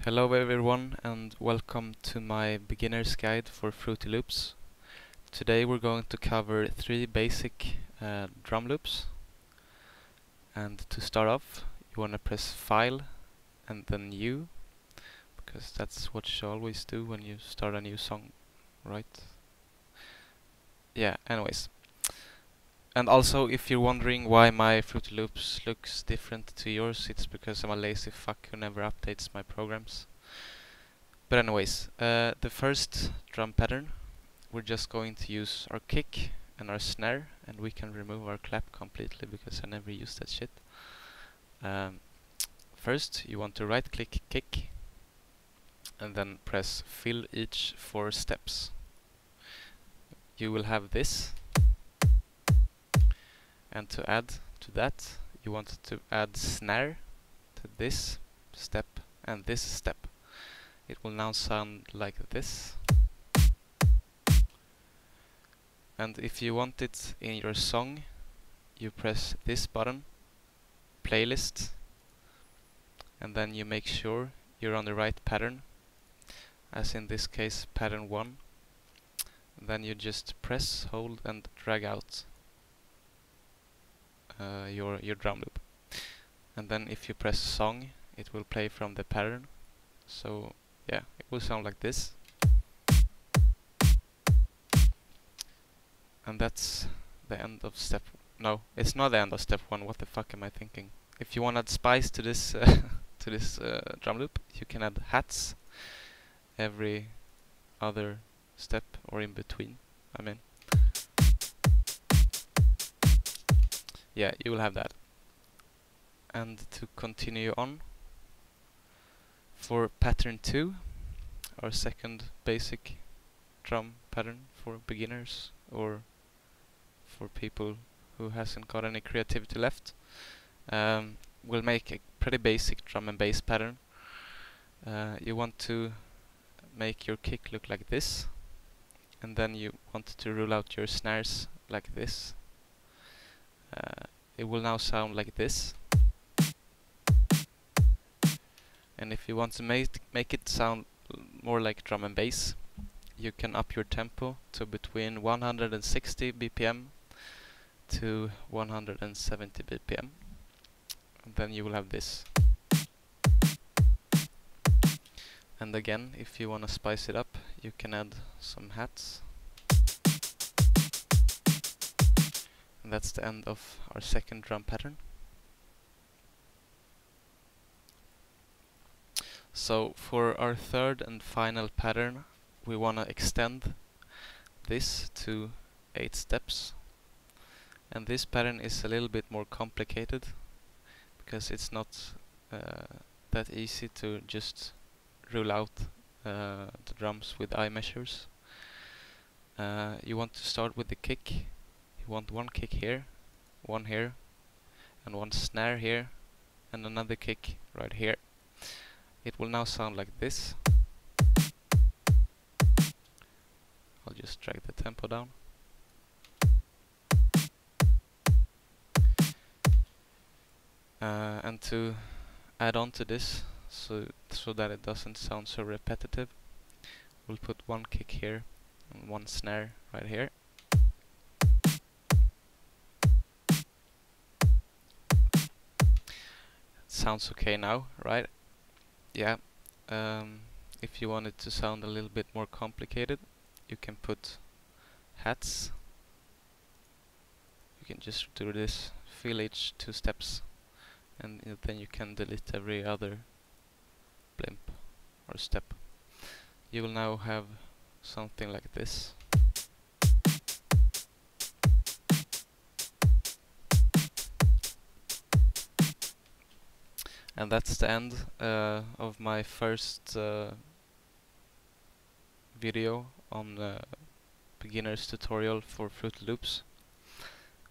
Hello everyone and welcome to my beginner's guide for Fruity Loops. Today we're going to cover 3 basic drum loops. And to start off, you want to press File and then New, because that's what you always do when you start a new song, right? Yeah, anyways. And also, if you're wondering why my Fruity Loops looks different to yours, it's because I'm a lazy fuck who never updates my programs. But anyways, the first drum pattern, we're just going to use our kick and our snare, and we can remove our clap completely because I never use that shit. First, you want to right click kick and then press fill each 4 steps. You will have this. And to add to that, you want to add snare to this step and this step. It will now sound like this. And if you want it in your song, you press this button, playlist, and then you make sure you're on the right pattern, as in this case pattern 1. Then you just press, hold and drag out your drum loop. And then if you press song, it will play from the pattern. So yeah, it will sound like this. And that's the end of step. No, it's not the end of step 1. What the fuck am I thinking? If you want to add spice to this drum loop, you can add hats every other step or in between. I mean, yeah, you will have that. And to continue on, for pattern 2, our second basic drum pattern for beginners or for people who hasn't got any creativity left, we'll make a pretty basic drum and bass pattern. You want to make your kick look like this, and then you want to rule out your snares like this. It will now sound like this. And if you want to make it sound more like drum and bass, you can up your tempo to between 160 BPM to 170 BPM. And then you will have this. And again, if you want to spice it up, you can add some hats. And that's the end of our second drum pattern. So for our third and final pattern, we want to extend this to 8 steps. And this pattern is a little bit more complicated because it's not that easy to just rule out the drums with eye measures. You want to start with the kick. You want one kick here, one here, and one snare here, and another kick right here. It will now sound like this. I'll just drag the tempo down. And to add on to this, so that it doesn't sound so repetitive, we'll put one kick here and one snare right here. Sounds okay now, right? Yeah. If you want it to sound a little bit more complicated, you can put hats. You can just do this, fill each 2 steps, and then you can delete every other blimp or step. You will now have something like this. And that's the end of my first video on beginner's tutorial for Fruity Loops.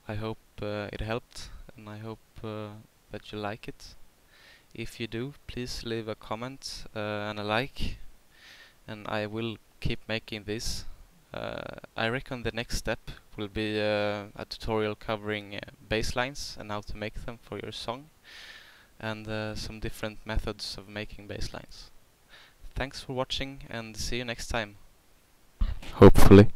I hope it helped, and I hope that you like it. If you do, please leave a comment and a like, and I will keep making this. I reckon the next step will be a tutorial covering bass lines and how to make them for your song, and some different methods of making bass lines. thanks for watching and see you next time. Hopefully.